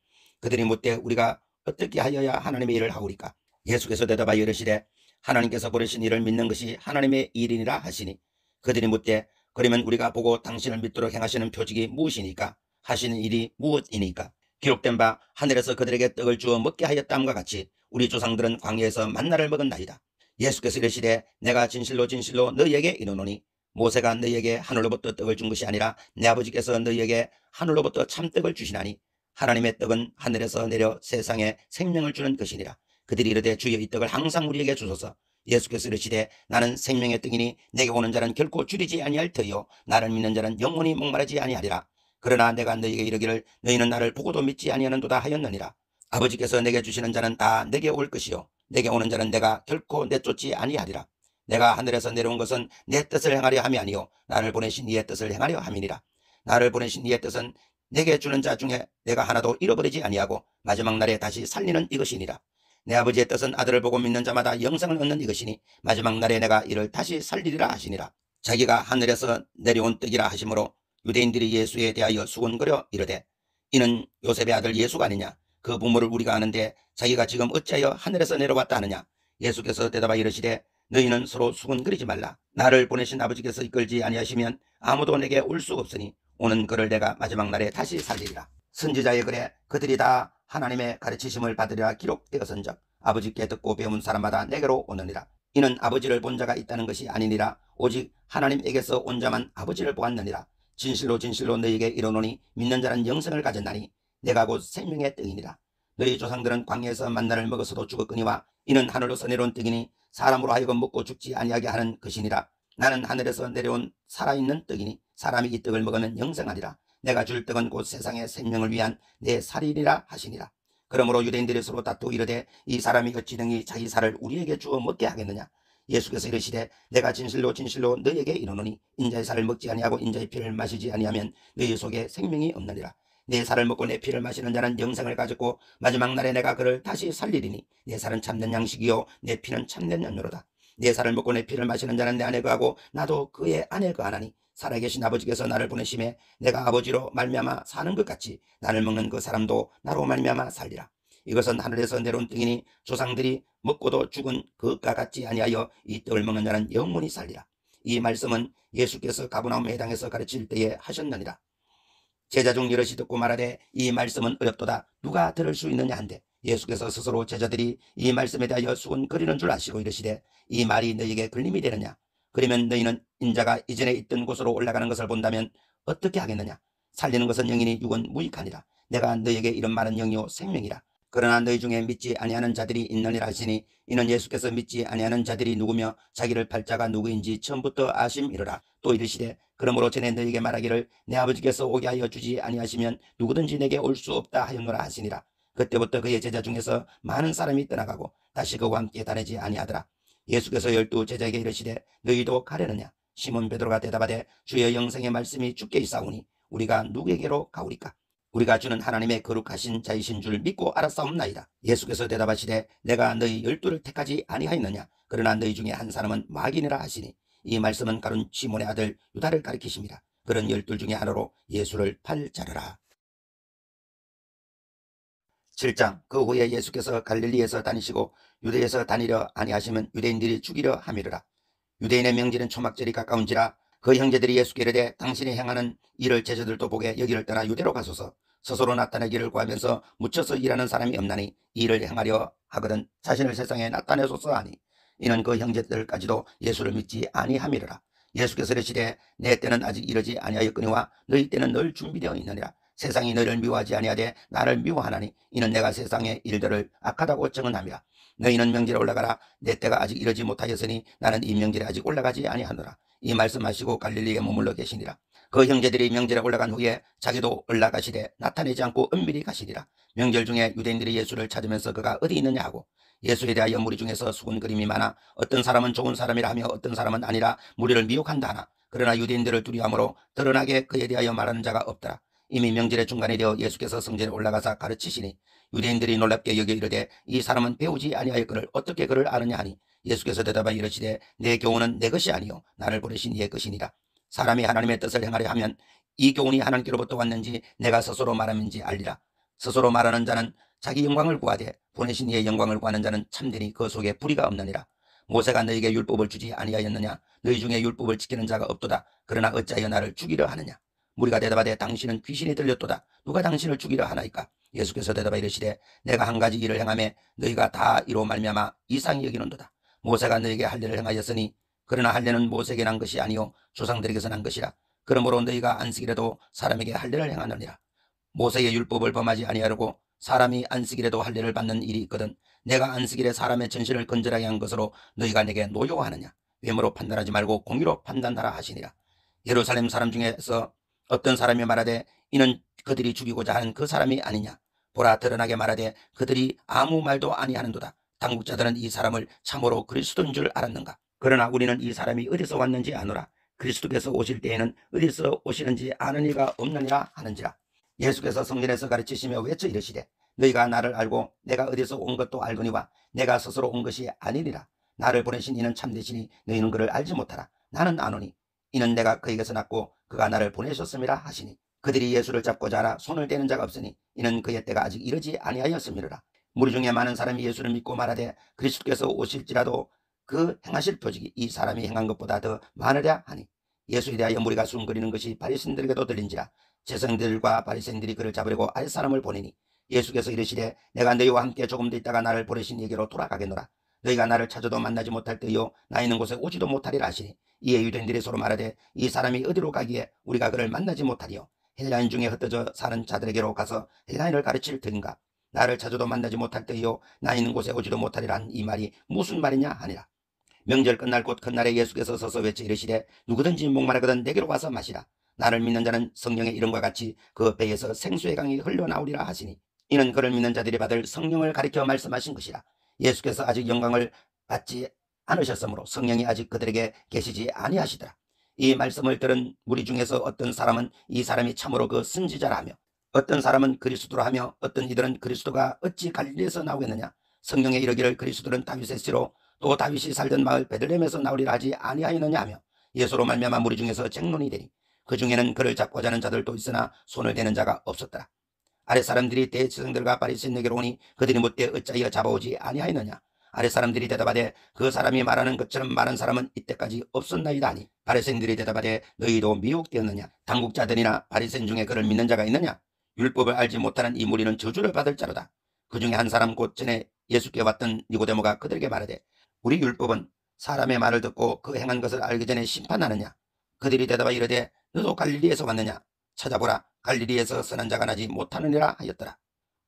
그들이 묻되 우리가 어떻게 하여야 하나님의 일을 하오리까? 예수께서 대답하여 이르시되 하나님께서 부르신 일을 믿는 것이 하나님의 일이니라 하시니 그들이 묻되 그러면 우리가 보고 당신을 믿도록 행하시는 표적이 무엇이니까? 하시는 일이 무엇이니까? 기록된 바 하늘에서 그들에게 떡을 주어 먹게 하였다함과 같이 우리 조상들은 광야에서 만나를 먹었나이다. 예수께서 이르시되 내가 진실로 진실로 너희에게 이르노니 모세가 너희에게 하늘로부터 떡을 준 것이 아니라 내 아버지께서 너희에게 하늘로부터 참떡을 주시나니 하나님의 떡은 하늘에서 내려 세상에 생명을 주는 것이니라. 그들이 이르되 주여 이 떡을 항상 우리에게 주소서. 예수께서 이르시되 나는 생명의 떡이니 내게 오는 자는 결코 줄이지 아니할 터이요 나를 믿는 자는 영원히 목마르지 아니하리라. 그러나 내가 너희에게 이르기를 너희는 나를 보고도 믿지 아니하는도다 하였느니라. 아버지께서 내게 주시는 자는 다 내게 올 것이요 내게 오는 자는 내가 결코 내쫓지 아니하리라. 내가 하늘에서 내려온 것은 내 뜻을 행하려 함이 아니요 나를 보내신 이의 뜻을 행하려 함이니라. 나를 보내신 이의 뜻은 내게 주는 자 중에 내가 하나도 잃어버리지 아니하고 마지막 날에 다시 살리는 이것이니라. 내 아버지의 뜻은 아들을 보고 믿는 자마다 영생을 얻는 이것이니 마지막 날에 내가 이를 다시 살리리라 하시니라. 자기가 하늘에서 내려온 떡이라 하시므로 유대인들이 예수에 대하여 수군거려 이르되 이는 요셉의 아들 예수가 아니냐? 그 부모를 우리가 아는데 자기가 지금 어찌하여 하늘에서 내려왔다 하느냐? 예수께서 대답하여 이르시되 너희는 서로 수군거리지 말라. 나를 보내신 아버지께서 이끌지 아니하시면 아무도 내게 올 수 없으니 오는 그를 내가 마지막 날에 다시 살리리라. 선지자의 글에 그들이 다 하나님의 가르치심을 받으리라 기록되었은즉 아버지께 듣고 배운 사람마다 내게로 오느니라. 이는 아버지를 본 자가 있다는 것이 아니니라 오직 하나님에게서 온 자만 아버지를 보았느니라. 진실로 진실로 너희에게 이르노니 믿는 자는 영생을 가졌나니 내가 곧 생명의 떡이니라. 너희 조상들은 광야에서 만나를 먹어서도 죽었거니와 이는 하늘로서 내려온 떡이니 사람으로 하여금 먹고 죽지 아니하게 하는 것이니라. 나는 하늘에서 내려온 살아있는 떡이니 사람이 이 떡을 먹으면 영생하리라. 내가 줄 떡은 곧 세상의 생명을 위한 내 살이리라 하시니라. 그러므로 유대인들이 서로 다투고 이르되 이 사람이 어찌 능히 자기 살을 우리에게 주어 먹게 하겠느냐? 예수께서 이르시되 내가 진실로 진실로 너희에게 이르노니 인자의 살을 먹지 아니하고 인자의 피를 마시지 아니하면 너희 속에 생명이 없느니라. 내 살을 먹고 내 피를 마시는 자는 영생을 가졌고 마지막 날에 내가 그를 다시 살리리니 내 살은 참된 양식이요 내 피는 참된 연료로다. 내 살을 먹고 내 피를 마시는 자는 내 안에 거하고 나도 그의 안에 거하나니 살아계신 아버지께서 나를 보내심에 내가 아버지로 말미암아 사는 것 같이 나를 먹는 그 사람도 나로 말미암아 살리라. 이것은 하늘에서 내려온 떡이니 조상들이 먹고도 죽은 그것과 같지 아니하여 이 떡을 먹는 자는 영원히 살리라. 이 말씀은 예수께서 가버나움 회당에서 가르칠 때에 하셨느니라. 제자 중 여럿이 듣고 말하되 이 말씀은 어렵도다 누가 들을 수 있느냐 한데 예수께서 스스로 제자들이 이 말씀에 대하여 수군거리는 줄 아시고 이르시되 이 말이 너희에게 걸림이 되느냐? 그러면 너희는 인자가 이전에 있던 곳으로 올라가는 것을 본다면 어떻게 하겠느냐? 살리는 것은 영이니 육은 무익하니라. 내가 너희에게 이런 말은 영이요 생명이라. 그러나 너희 중에 믿지 아니하는 자들이 있느니라 하시니 이는 예수께서 믿지 아니하는 자들이 누구며 자기를 팔 자가 누구인지 처음부터 아심이로라. 또 이르시되 그러므로 전에 너희에게 말하기를 내 아버지께서 오게 하여 주지 아니하시면 누구든지 내게 올 수 없다 하였노라 하시니라. 그때부터 그의 제자 중에서 많은 사람이 떠나가고 다시 그와 함께 다니지 아니하더라. 예수께서 12 제자에게 이르시되 너희도 가려느냐? 시몬 베드로가 대답하되 주의 영생의 말씀이 주께 있사오니 우리가 누구에게로 가오리까? 우리가 주는 하나님의 거룩하신 자이신 줄 믿고 알았사옵나이다. 예수께서 대답하시되 내가 너희 12를 택하지 아니하였느냐? 그러나 너희 중에 한 사람은 마귀니라 하시니 이 말씀은 가룟 시몬의 아들 유다를 가리키십니다. 그런 12 중에 하나로 예수를 팔 자르라. 7장. 그 후에 예수께서 갈릴리에서 다니시고 유대에서 다니려 아니하시면 유대인들이 죽이려 함이르라. 유대인의 명절인 초막절이 가까운지라 그 형제들이 예수께 이르되 당신이 행하는 일을 제자들도 보게 여기를 떠나 유대로 가소서. 스스로 나타내기를 구하면서 묻혀서 일하는 사람이 없나니 일을 행하려 하거든 자신을 세상에 나타내소서 하니 이는 그 형제들까지도 예수를 믿지 아니함이르라. 예수께서 이르시되 내 때는 아직 이르지 아니하였거니와 너희 때는 늘 준비되어 있느니라. 세상이 너희를 미워하지 아니하되 나를 미워하나니 이는 내가 세상의 일들을 악하다고 증언함이라. 너희는 명절에 올라가라. 내 때가 아직 이르지 못하였으니 나는 이 명절에 아직 올라가지 아니하노라. 이 말씀하시고 갈릴리에 머물러 계시니라. 그 형제들이 명절에 올라간 후에 자기도 올라가시되 나타내지 않고 은밀히 가시리라. 명절 중에 유대인들이 예수를 찾으면서 그가 어디 있느냐 하고 예수에 대하여 무리 중에서 수군거림이 많아 어떤 사람은 좋은 사람이라 하며 어떤 사람은 아니라 무리를 미혹한다 하나 그러나 유대인들을 두려워하므로 드러나게 그에 대하여 말하는 자가 없더라. 이미 명절의 중간이 되어 예수께서 성전에 올라가사 가르치시니 유대인들이 놀랍게 여겨 이르되 이 사람은 배우지 아니하였거늘 어떻게 그를 아느냐 하니 예수께서 대답하여 이르시되 내 교훈은 내 것이 아니요 나를 보내신 이의 것이니라. 사람이 하나님의 뜻을 행하려 하면 이 교훈이 하나님께로부터 왔는지 내가 스스로 말함인지 알리라. 스스로 말하는 자는 자기 영광을 구하되 보내신 이의 영광을 구하는 자는 참되니 그 속에 불의가 없느니라. 모세가 너에게 율법을 주지 아니하였느냐? 너희 중에 율법을 지키는 자가 없도다. 그러나 어찌하여 나를 죽이려 하느냐? 무리가 대답하되 당신은 귀신이 들렸도다. 누가 당신을 죽이려 하나이까? 예수께서 대답하여 이르시되 내가 한 가지 일을 행하매 너희가 다 이로 말미암아 이상히 여기는도다. 모세가 너에게 할 일을 행하였으니 그러나 할 일은 모세에게 난 것이 아니요 조상들에게서 난 것이라. 그러므로 너희가 안식일에도 사람에게 할 일을 행하느니라. 모세의 율법을 범하지 아니하려고 사람이 안식일에도 할 일을 받는 일이 있거든 내가 안식일에 사람의 전신을 건절하게 한 것으로 너희가 내게 노여워하느냐? 외모로 판단하지 말고 공의로 판단하라 하시니라. 예루살렘 사람 중에서 어떤 사람이 말하되 이는 그들이 죽이고자 하는 그 사람이 아니냐? 보라 드러나게 말하되 그들이 아무 말도 아니하는도다. 당국자들은 이 사람을 참으로 그리스도인 줄 알았는가? 그러나 우리는 이 사람이 어디서 왔는지 아노라. 그리스도께서 오실 때에는 어디서 오시는지 아는 이가 없느니라 하는지라. 예수께서 성전에서 가르치시며 외쳐 이르시되 너희가 나를 알고 내가 어디서 온 것도 알거니와 내가 스스로 온 것이 아니니라. 나를 보내신 이는 참되시니 너희는 그를 알지 못하라. 나는 아노니 이는 내가 그에게서 났고 그가 나를 보내셨음이라 하시니 그들이 예수를 잡고자 하라 손을 대는 자가 없으니 이는 그의 때가 아직 이르지 아니하였음이라. 무리 중에 많은 사람이 예수를 믿고 말하되 그리스도께서 오실지라도 그 행하실 표적이 이 사람이 행한 것보다 더 많으랴 하니 예수에 대하여 무리가 수군거리는 것이 바리새인들에게도 들린지라. 제사장들과 바리새인들이 그를 잡으려고 아랫사람을 보내니 예수께서 이르시되 내가 너희와 함께 조금 더 있다가 나를 보내신 이에게로 돌아가겠노라. 너희가 나를 찾아도 만나지 못할 때요 나 있는 곳에 오지도 못하리라 하시니 이에 유대인들이 서로 말하되 이 사람이 어디로 가기에 우리가 그를 만나지 못하리요? 헬라인 중에 흩어져 사는 자들에게로 가서 헬라인을 가르칠 터인가? 나를 찾아도 만나지 못할 때요 나 있는 곳에 오지도 못하리란 이 말이 무슨 말이냐 하니라. 명절 끝날 곧 큰날에 예수께서 서서 외쳐 이르시되 누구든지 목마르거든 내게로 와서 마시라. 나를 믿는 자는 성령의 이름과 같이 그 배에서 생수의 강이 흘러나오리라 하시니 이는 그를 믿는 자들이 받을 성령을 가리켜 말씀하신 것이라. 예수께서 아직 영광을 받지 않으셨으므로 성령이 아직 그들에게 계시지 아니하시더라. 이 말씀을 들은 무리 중에서 어떤 사람은 이 사람이 참으로 그 선지자라 하며 어떤 사람은 그리스도라 하며 어떤 이들은 그리스도가 어찌 갈릴리에서 나오겠느냐? 성령에 이르기를 그리스도는 다윗의 씨로 또 다윗이 살던 마을 베들레헴에서 나오리라 하지 아니하였느냐 하며 예수로 말미암아 무리 중에서 쟁론이 되니 그 중에는 그를 잡고자 하는 자들도 있으나 손을 대는 자가 없었더라. 아랫사람들이 대제사장들과 바리새인에게로 오니 그들이 묻되 어찌하여 잡아오지 아니하였느냐? 아랫사람들이 대답하되 그 사람이 말하는 것처럼 많은 사람은 이때까지 없었나이다 하니 바리새인들이 대답하되 너희도 미혹되었느냐? 당국자들이나 바리새인 중에 그를 믿는 자가 있느냐? 율법을 알지 못하는 이 무리는 저주를 받을 자로다. 그 중에 한 사람 곧 전에 예수께 왔던 니고데모가 그들에게 말하되 우리 율법은 사람의 말을 듣고 그 행한 것을 알기 전에 심판하느냐? 그들이 대답하여 이르되 너도 갈릴리에서 왔느냐? 찾아보라 갈릴리에서 선한 자가 나지 못하느니라 하였더라.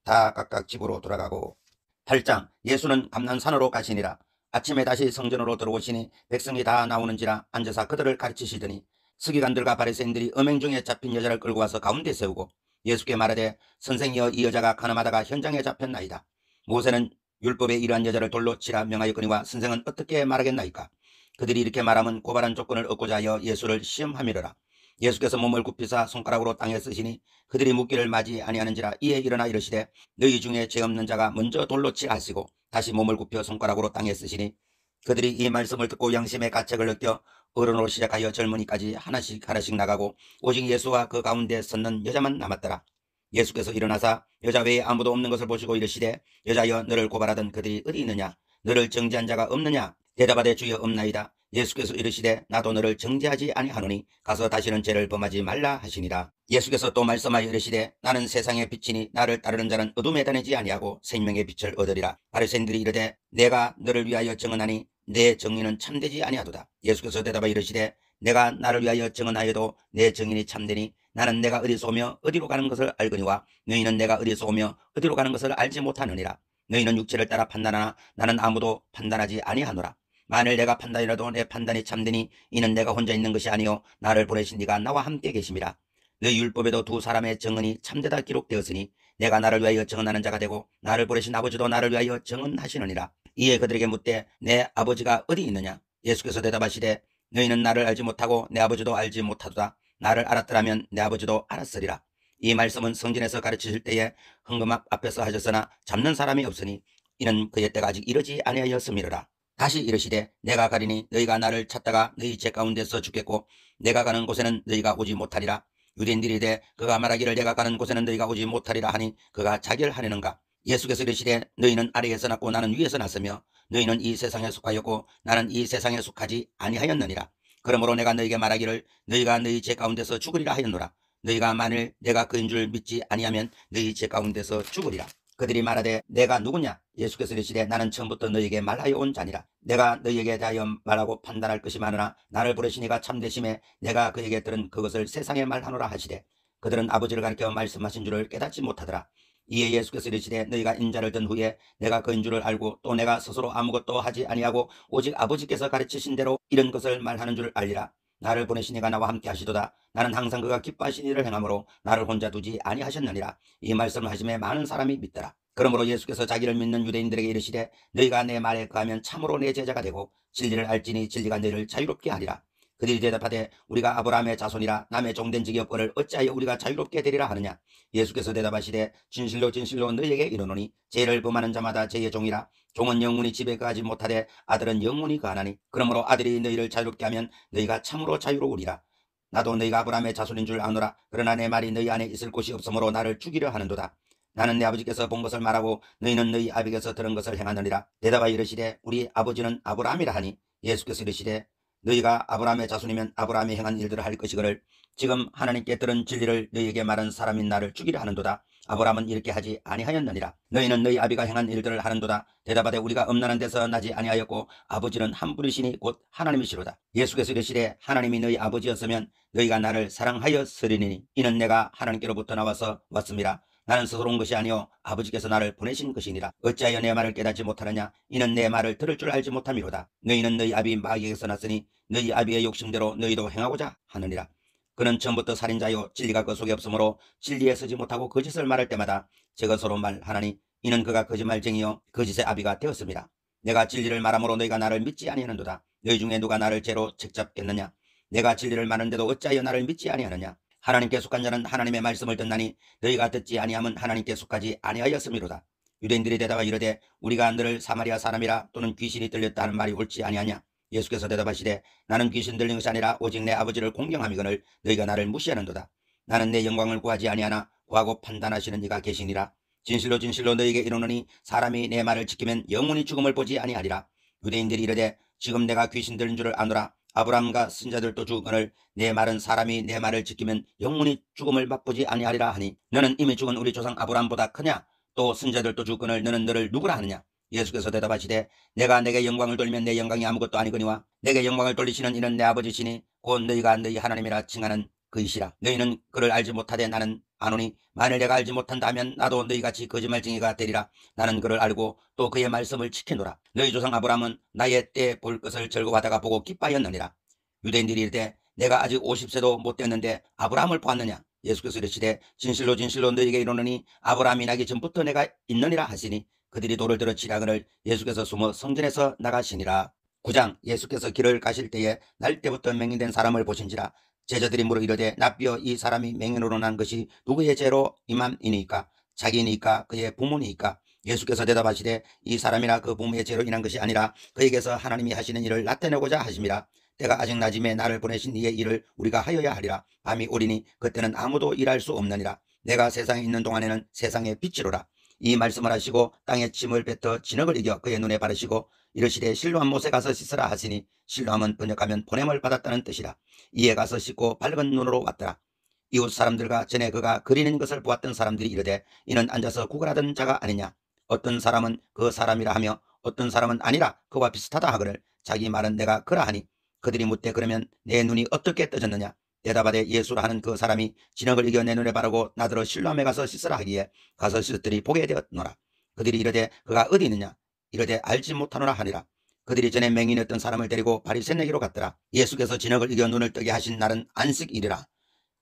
다 각각 집으로 돌아가고 8장 예수는 감난산으로 가시니라. 아침에 다시 성전으로 들어오시니 백성이 다 나오는지라 앉아서 그들을 가르치시더니 서기관들과 바리새인들이 음행 중에 잡힌 여자를 끌고 와서 가운데 세우고 예수께 말하되 선생이여 이 여자가 가늠하다가 현장에 잡혔나이다. 모세는 율법에 이러한 여자를 돌로 치라 명하였거니와 선생은 어떻게 말하겠나이까? 그들이 이렇게 말하면 고발한 조건을 얻고자 하여 예수를 시험함이로라. 예수께서 몸을 굽히사 손가락으로 땅에 쓰시니 그들이 묻기를 맞이 아니하는지라. 이에 일어나 이르시되 너희 중에 죄 없는 자가 먼저 돌로 치라 하시고 다시 몸을 굽혀 손가락으로 땅에 쓰시니 그들이 이 말씀을 듣고 양심의 가책을 느껴 어른으로 시작하여 젊은이까지 하나씩 나가고 오직 예수와 그 가운데 섰는 여자만 남았더라. 예수께서 일어나사 여자 외에 아무도 없는 것을 보시고 이르시되 여자여 너를 고발하던 그들이 어디 있느냐? 너를 정죄한 자가 없느냐? 대답하되 주여 없나이다. 예수께서 이르시되 나도 너를 정죄하지 아니하노니 가서 다시는 죄를 범하지 말라 하시니라. 예수께서 또 말씀하여 이르시되 나는 세상의 빛이니 나를 따르는 자는 어둠에 다니지 아니하고 생명의 빛을 얻으리라. 바리새인들이 이르되 내가 너를 위하여 증언하니 내 정의는 참되지 아니하도다. 예수께서 대답하여 이르시되 내가 나를 위하여 증언하여도 내 정인이 참되니 나는 내가 어디서 오며 어디로 가는 것을 알거니와 너희는 내가 어디서 오며 어디로 가는 것을 알지 못하느니라. 너희는 육체를 따라 판단하나 나는 아무도 판단하지 아니하노라. 만일 내가 판단이라도 내 판단이 참되니 이는 내가 혼자 있는 것이 아니요 나를 보내신 이가 나와 함께 계심이라. 너희 율법에도 두 사람의 증언이 참되다 기록되었으니 내가 나를 위하여 증언하는 자가 되고 나를 보내신 아버지도 나를 위하여 증언하시느니라. 이에 그들에게 묻되 내 아버지가 어디 있느냐? 예수께서 대답하시되 너희는 나를 알지 못하고 내 아버지도 알지 못하도다. 나를 알았더라면 내 아버지도 알았으리라. 이 말씀은 성전에서 가르치실 때에 헌금악 앞에서 하셨으나 잡는 사람이 없으니 이는 그의 때가 아직 이르지 아니하였음이로라. 다시 이르시되 내가 가리니 너희가 나를 찾다가 너희 제 가운데서 죽겠고 내가 가는 곳에는 너희가 오지 못하리라. 유대인들이 이르되 그가 말하기를 내가 가는 곳에는 너희가 오지 못하리라 하니 그가 자결하려는가? 예수께서 이르시되 너희는 아래에서 났고 나는 위에서 났으며 너희는 이 세상에 속하였고 나는 이 세상에 속하지 아니하였느니라. 그러므로 내가 너희에게 말하기를 너희가 너희 제 가운데서 죽으리라 하였노라. 너희가 만일 내가 그인 줄 믿지 아니하면 너희 제 가운데서 죽으리라. 그들이 말하되 내가 누구냐? 예수께서 이르시되 나는 처음부터 너희에게 말하여 온 자니라. 내가 너희에게 대하여 말하고 판단할 것이 많으나 나를 부르신 이가 참되심에 내가 그에게 들은 그것을 세상에 말하노라 하시되 그들은 아버지를 가리켜 말씀하신 줄을 깨닫지 못하더라. 이에 예수께서 이르시되 너희가 인자를 든 후에 내가 그인 줄을 알고 또 내가 스스로 아무것도 하지 아니하고 오직 아버지께서 가르치신 대로 이런 것을 말하는 줄 알리라. 나를 보내신 이가 나와 함께 하시도다. 나는 항상 그가 기뻐하신 일을 행하므로 나를 혼자 두지 아니하셨느니라. 이 말씀을 하심에 많은 사람이 믿더라. 그러므로 예수께서 자기를 믿는 유대인들에게 이르시되 너희가 내 말에 거하면 참으로 내 제자가 되고 진리를 알지니 진리가 너희를 자유롭게 하리라. 그들이 대답하되 우리가 아브라함의 자손이라 남의 종된 직이 없거늘 어찌하여 우리가 자유롭게 되리라 하느냐? 예수께서 대답하시되 진실로 진실로 너희에게 이르노니 죄를 범하는 자마다 죄의 종이라. 종은 영원히 집에 거하지 못하되 아들은 영원히 거하나니 그러므로 아들이 너희를 자유롭게 하면 너희가 참으로 자유로우리라. 나도 너희가 아브라함의 자손인 줄 아노라. 그러나 내 말이 너희 안에 있을 곳이 없으므로 나를 죽이려 하는도다. 나는 내 아버지께서 본 것을 말하고 너희는 너희 아비께서 들은 것을 행하느니라. 대답하여 이르시되 우리 아버지는 아브라함이라 하니 예수께서 이르시되 너희가 아브라함의 자손이면 아브라함이 행한 일들을 할 것이거늘 지금 하나님께 들은 진리를 너희에게 말한 사람인 나를 죽이려 하는도다. 아브라함은 이렇게 하지 아니하였느니라. 너희는 너희 아비가 행한 일들을 하는도다. 대답하되 우리가 음란한 데서 나지 아니하였고 아버지는 한 분이시니 곧 하나님이시로다. 예수께서 이르시되 하나님이 너희 아버지였으면 너희가 나를 사랑하였으리니 이는 내가 하나님께로부터 나와서 왔음이라. 나는 스스로 온 것이 아니요 아버지께서 나를 보내신 것이니라. 어찌하여 내 말을 깨닫지 못하느냐? 이는 내 말을 들을 줄 알지 못함이로다. 너희는 너희 아비 마귀에게서 났으니 너희 아비의 욕심대로 너희도 행하고자 하느니라. 그는 처음부터 살인자요 진리가 그 속에 없으므로 진리에 서지 못하고 거짓을 말할 때마다 저것으로 말하나니 이는 그가 거짓말쟁이요 거짓의 아비가 되었습니다. 내가 진리를 말함으로 너희가 나를 믿지 아니하는도다. 너희 중에 누가 나를 죄로 책잡겠느냐? 내가 진리를 말하는데도 어찌하여 나를 믿지 아니하느냐? 하나님께 속한 자는 하나님의 말씀을 듣나니 너희가 듣지 아니함은 하나님께 속하지 아니하였음이로다. 유대인들이 대답하여 이르되 우리가 너를 사마리아 사람이라 또는 귀신이 들렸다 하는 말이 옳지 아니하냐? 예수께서 대답하시되 나는 귀신 들린 것이 아니라 오직 내 아버지를 공경함이거늘 너희가 나를 무시하는도다. 나는 내 영광을 구하지 아니하나 구하고 판단하시는 이가 계시니라. 진실로 진실로 너희에게 이르노니 사람이 내 말을 지키면 영원히 죽음을 보지 아니하리라. 유대인들이 이르되 지금 내가 귀신 들린 줄을 아노라. 아브라함과 선자들도 죽으거늘 내 말은 사람이 내 말을 지키면 영원히 죽음을 맛보지 아니하리라 하니 너는 이미 죽은 우리 조상 아브라함보다 크냐? 또 선자들도 죽으거늘 너는 너를 누구라 하느냐? 예수께서 대답하시되 내가 내게 영광을 돌리면 내 영광이 아무것도 아니거니와 내게 영광을 돌리시는 이는 내 아버지시니 곧 너희가 너희 하나님이라 칭하는 그이시라. 너희는 그를 알지 못하되 나는 아노니 만일 내가 알지 못한다 하면 나도 너희같이 거짓말쟁이가 되리라. 나는 그를 알고 또 그의 말씀을 지키노라. 너희 조상 아브라함은 나의 때에 볼 것을 즐거워하다가 보고 기뻐하였느니라. 유대인들이 이르되 내가 아직 50세도 못 됐는데 아브라함을 보았느냐? 예수께서 이르시되 진실로 진실로 너희에게 이르노니 아브라함이 나기 전부터 내가 있느니라 하시니 그들이 돌을 들어 치려거늘 예수께서 숨어 성전에서 나가시니라. 9장. 예수께서 길을 가실 때에 날 때부터 맹인된 사람을 보신지라. 제자들이 물어 이르되 납비여 이 사람이 맹인으로 난 것이 누구의 죄로 임함이니까? 자기니까 그의 부모니까? 예수께서 대답하시되 이 사람이나 그 부모의 죄로 인한 것이 아니라 그에게서 하나님이 하시는 일을 나타내고자 하심이라. 때가 아직 낮음에 나를 보내신 이의 일을 우리가 하여야 하리라. 밤이 오리니 그때는 아무도 일할 수 없느니라. 내가 세상에 있는 동안에는 세상의 빛이로라. 이 말씀을 하시고 땅에 침을 뱉어 진흙을 이겨 그의 눈에 바르시고 이르시되 실로암 못에 가서 씻으라 하시니 실로암은 번역하면 보냄을 받았다는 뜻이라. 이에 가서 씻고 밝은 눈으로 왔더라. 이웃 사람들과 전에 그가 그리는 것을 보았던 사람들이 이르되 이는 앉아서 구걸하던 자가 아니냐? 어떤 사람은 그 사람이라 하며 어떤 사람은 아니라 그와 비슷하다 하거늘 자기 말은 내가 그라 하니 그들이 묻되 그러면 내 눈이 어떻게 떠졌느냐? 대답하되 예수라 하는 그 사람이 진흙을 이겨 내 눈에 바르고 나더러 실로암에 가서 씻으라 하기에 가서 씻었더니 보게 되었노라. 그들이 이르되 그가 어디 있느냐? 이르되 알지 못하노라 하니라. 그들이 전에 맹인이었던 사람을 데리고 바리새인에게로 갔더라. 예수께서 진흙을 이겨 눈을 뜨게 하신 날은 안식일이라.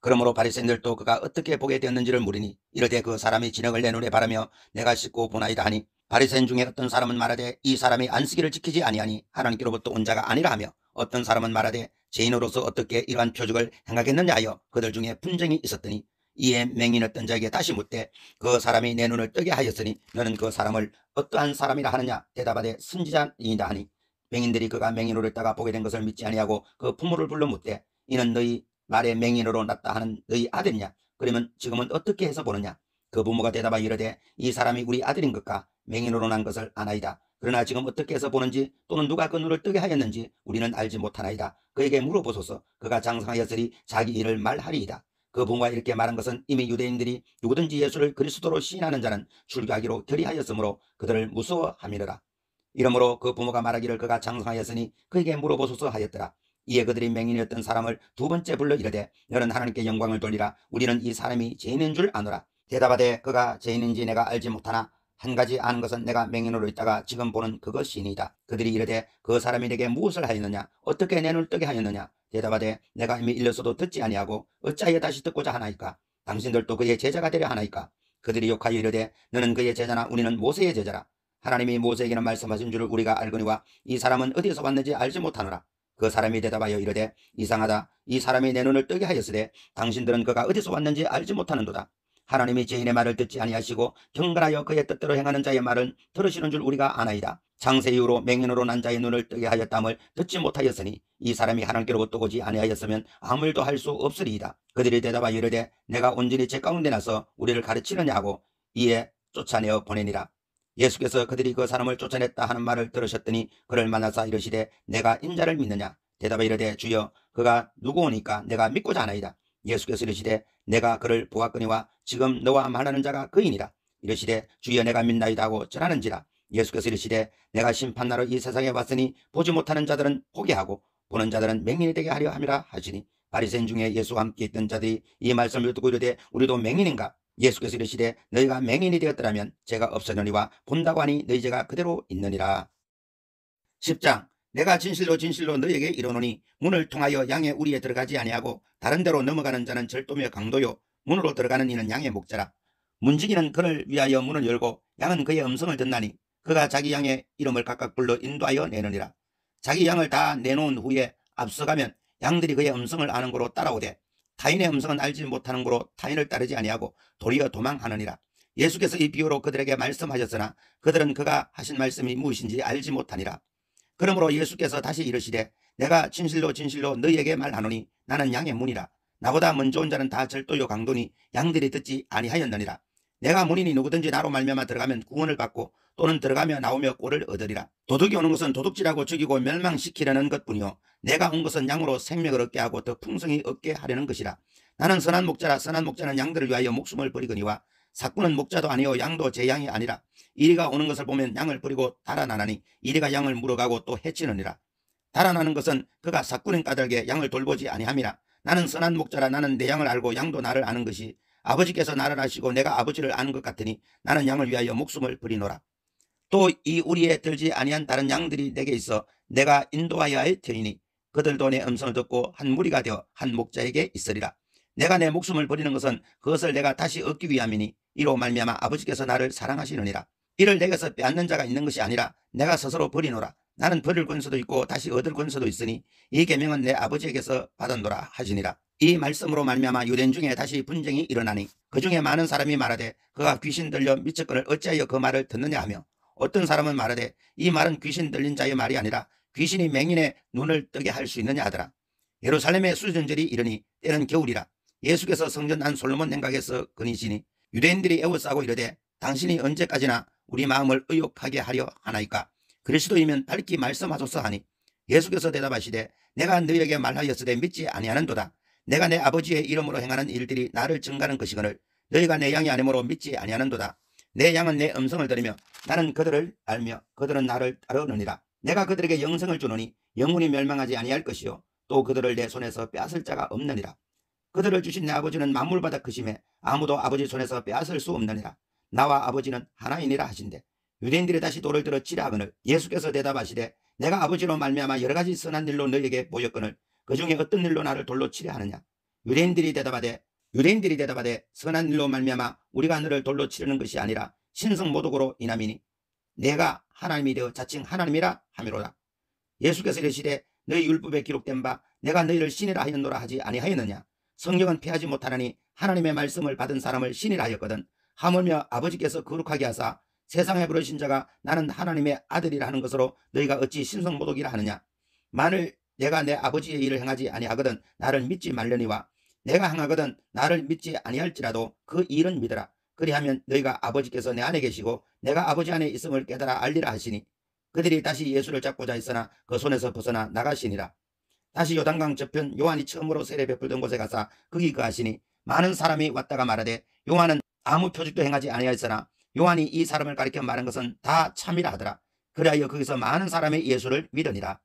그러므로 바리새인들도 그가 어떻게 보게 되었는지를 물으니 이르되 그 사람이 진흙을 내 눈에 바르며 내가 씻고 보나이다 하니, 바리새인 중에 어떤 사람은 말하되 이 사람이 안식일을 지키지 아니하니 하나님께로부터 온 자가 아니라 하며, 어떤 사람은 말하되 죄인으로서 어떻게 이러한 표적을 행하겠느냐 하여 그들 중에 분쟁이 있었더니, 이에 맹인이었던 자에게 다시 묻되 그 사람이 내 눈을 뜨게 하였으니 너는 그 사람을 어떠한 사람이라 하느냐? 대답하되 선지자이다 하니, 맹인들이 그가 맹인으로 있다가 보게 된 것을 믿지 아니하고 그 부모를 불러 묻되 이는 너희 말에 맹인으로 났다 하는 너희 아들이냐? 그러면 지금은 어떻게 해서 보느냐? 그 부모가 대답하여 이르되 이 사람이 우리 아들인 것과 맹인으로 난 것을 아나이다. 그러나 지금 어떻게 해서 보는지 또는 누가 그 눈을 뜨게 하였는지 우리는 알지 못하나이다. 그에게 물어보소서. 그가 장성하였으리 자기 일을 말하리이다. 그 부모가 이렇게 말한 것은 이미 유대인들이 누구든지 예수를 그리스도로 시인하는 자는 출교하기로 결의하였으므로 그들을 무서워함이라. 이러므로 그 부모가 말하기를 그가 장성하였으니 그에게 물어보소서 하였더라. 이에 그들이 맹인이었던 사람을 두 번째 불러 이르되 너는 하나님께 영광을 돌리라. 우리는 이 사람이 죄인인 줄 아노라. 대답하되 그가 죄인인지 내가 알지 못하나 한 가지 아는 것은 내가 맹인으로 있다가 지금 보는 그것이니이다. 그들이 이르되 그 사람이 내게 무엇을 하였느냐? 어떻게 내 눈을 뜨게 하였느냐? 대답하되 내가 이미 일렀어도 듣지 아니하고 어찌하여 다시 듣고자 하나이까? 당신들도 그의 제자가 되려 하나이까? 그들이 욕하여 이르되 너는 그의 제자나 우리는 모세의 제자라. 하나님이 모세에게는 말씀하신 줄을 우리가 알거니와 이 사람은 어디에서 왔는지 알지 못하노라. 그 사람이 대답하여 이르되 이상하다. 이 사람이 내 눈을 뜨게 하였으되 당신들은 그가 어디서 왔는지 알지 못하는도다. 하나님이 죄인의 말을 듣지 아니하시고 경건하여 그의 뜻대로 행하는 자의 말은 들으시는 줄 우리가 아나이다. 창세 이후로 맹인으로 난 자의 눈을 뜨게 하였담을 듣지 못하였으니 이 사람이 하나님께로부터 오지 아니하였으면 아무 일도 할 수 없으리이다. 그들이 대답하여 이르되 내가 온전히 죄 가운데 나서 우리를 가르치느냐 하고 이에 쫓아내어 보내니라. 예수께서 그들이 그 사람을 쫓아냈다 하는 말을 들으셨더니 그를 만나사 이르시되 내가 인자를 믿느냐? 대답하여 이르되 주여 그가 누구오니까 내가 믿고자 하나이다. 예수께서 이르시되 내가 그를 보았거니와 지금 너와 말하는 자가 그이니라. 이르시되 주여 내가 믿나이다 하고 전하는지라. 예수께서 이르시되 내가 심판나러 이 세상에 왔으니 보지 못하는 자들은 보게 하고 보는 자들은 맹인이 되게 하려 함이라 하시니, 바리새인 중에 예수와 함께 있던 자들이 이 말씀을 듣고 이르되 우리도 맹인인가? 예수께서 이르시되 너희가 맹인이 되었더라면 죄가 없으려니와 본다고 하니 너희 죄가 그대로 있느니라. 10장. 내가 진실로 진실로 너희에게 이르노니 문을 통하여 양의 우리에 들어가지 아니하고 다른 데로 넘어가는 자는 절도며 강도요 문으로 들어가는 이는 양의 목자라. 문지기는 그를 위하여 문을 열고 양은 그의 음성을 듣나니 그가 자기 양의 이름을 각각 불러 인도하여 내느니라. 자기 양을 다 내놓은 후에 앞서가면 양들이 그의 음성을 아는 거로 따라오되 타인의 음성은 알지 못하는 거로 타인을 따르지 아니하고 도리어 도망하느니라. 예수께서 이 비유로 그들에게 말씀하셨으나 그들은 그가 하신 말씀이 무엇인지 알지 못하니라. 그러므로 예수께서 다시 이르시되 내가 진실로 진실로 너희에게 말하노니 나는 양의 문이라. 나보다 먼저 온 자는 다 절도요 강도니 양들이 듣지 아니하였느니라. 내가 문이니 누구든지 나로 말미암아 들어가면 구원을 받고 또는 들어가며 나오며 꼴을 얻으리라. 도둑이 오는 것은 도둑질하고 죽이고 멸망시키려는 것뿐이요 내가 온 것은 양으로 생명을 얻게 하고 더 풍성히 얻게 하려는 것이라. 나는 선한 목자라. 선한 목자는 양들을 위하여 목숨을 버리거니와 삭구는 목자도 아니요 양도 제 양이 아니라. 이리가 오는 것을 보면 양을 버리고 달아나나니 이리가 양을 물어가고 또 해치느니라. 달아나는 것은 그가 삭구는 까닭에 양을 돌보지 아니함이라. 나는 선한 목자라. 나는 내 양을 알고 양도 나를 아는 것이 아버지께서 나를 아시고 내가 아버지를 아는 것 같으니 나는 양을 위하여 목숨을 버리노라. 또 이 우리에 들지 아니한 다른 양들이 내게 있어 내가 인도하여야 할 터이니 그들도 내 음성을 듣고 한 무리가 되어 한 목자에게 있으리라. 내가 내 목숨을 버리는 것은 그것을 내가 다시 얻기 위함이니 이로 말미암아 아버지께서 나를 사랑하시느니라. 이를 내게서 빼앗는 자가 있는 것이 아니라 내가 스스로 버리노라. 나는 버릴 권세도 있고 다시 얻을 권세도 있으니 이 계명은 내 아버지에게서 받았노라 하시니라. 이 말씀으로 말미암아 유대인 중에 다시 분쟁이 일어나니 그 중에 많은 사람이 말하되 그가 귀신 들려 미쳤거늘 어찌하여 그 말을 듣느냐 하며, 어떤 사람은 말하되 이 말은 귀신 들린 자의 말이 아니라 귀신이 맹인의 눈을 뜨게 할 수 있느냐 하더라. 예루살렘의 수전절이 이르니 때는 겨울이라. 예수께서 성전 안 솔로몬 냉각에서 거니시니 유대인들이 에워싸고 이르되 당신이 언제까지나 우리 마음을 의욕하게 하려 하나이까? 그리스도이면 밝히 말씀하소서 하니, 예수께서 대답하시되 내가 너희에게 말하였으되 믿지 아니하는도다. 내가 내 아버지의 이름으로 행하는 일들이 나를 증가하는 것이거늘 너희가 내 양이 아니므로 믿지 아니하는도다. 내 양은 내 음성을 들으며 나는 그들을 알며 그들은 나를 따르느니라. 내가 그들에게 영생을 주노니 영원히 멸망하지 아니할 것이요 또 그들을 내 손에서 빼앗을 자가 없느니라. 그들을 주신 내 아버지는 만물보다 크심에 아무도 아버지 손에서 빼앗을 수 없느니라. 나와 아버지는 하나이니라 하신대 유대인들이 다시 돌을 들어 치려 하거늘 예수께서 대답하시되 내가 아버지로 말미암아 여러 가지 선한 일로 너희에게 보였거늘 그 중에 어떤 일로 나를 돌로 치려 하느냐. 유대인들이 대답하되 선한 일로 말미암아 우리가 너를 돌로 치려는 것이 아니라 신성 모독으로 인함이니 내가 하나님이 되어 자칭 하나님이라 하미로다. 예수께서 이르시되 너희 율법에 기록된 바 내가 너희를 신이라 하였노라 하지 아니하였느냐. 성경은 패하지 못하나니 하나님의 말씀을 받은 사람을 신이라 하였거든. 하물며 아버지께서 거룩하게 하사 세상에 부르신 자가 나는 하나님의 아들이라 하는 것으로 너희가 어찌 신성모독이라 하느냐. 만일 내가 내 아버지의 일을 행하지 아니하거든 나를 믿지 말려니와 내가 행하거든 나를 믿지 아니할지라도 그 일은 믿으라. 그리하면 너희가 아버지께서 내 안에 계시고 내가 아버지 안에 있음을 깨달아 알리라 하시니 그들이 다시 예수를 잡고자 했으나 그 손에서 벗어나 나가시니라. 다시 요단강 저편 요한이 처음으로 세례 베풀던 곳에 가서 거기 거하시니 많은 사람이 왔다가 말하되 요한은 아무 표적도 행하지 아니하였으나 요한이 이 사람을 가리켜 말한 것은 다 참이라 하더라. 그리하여 거기서 많은 사람이 예수를 믿으니라.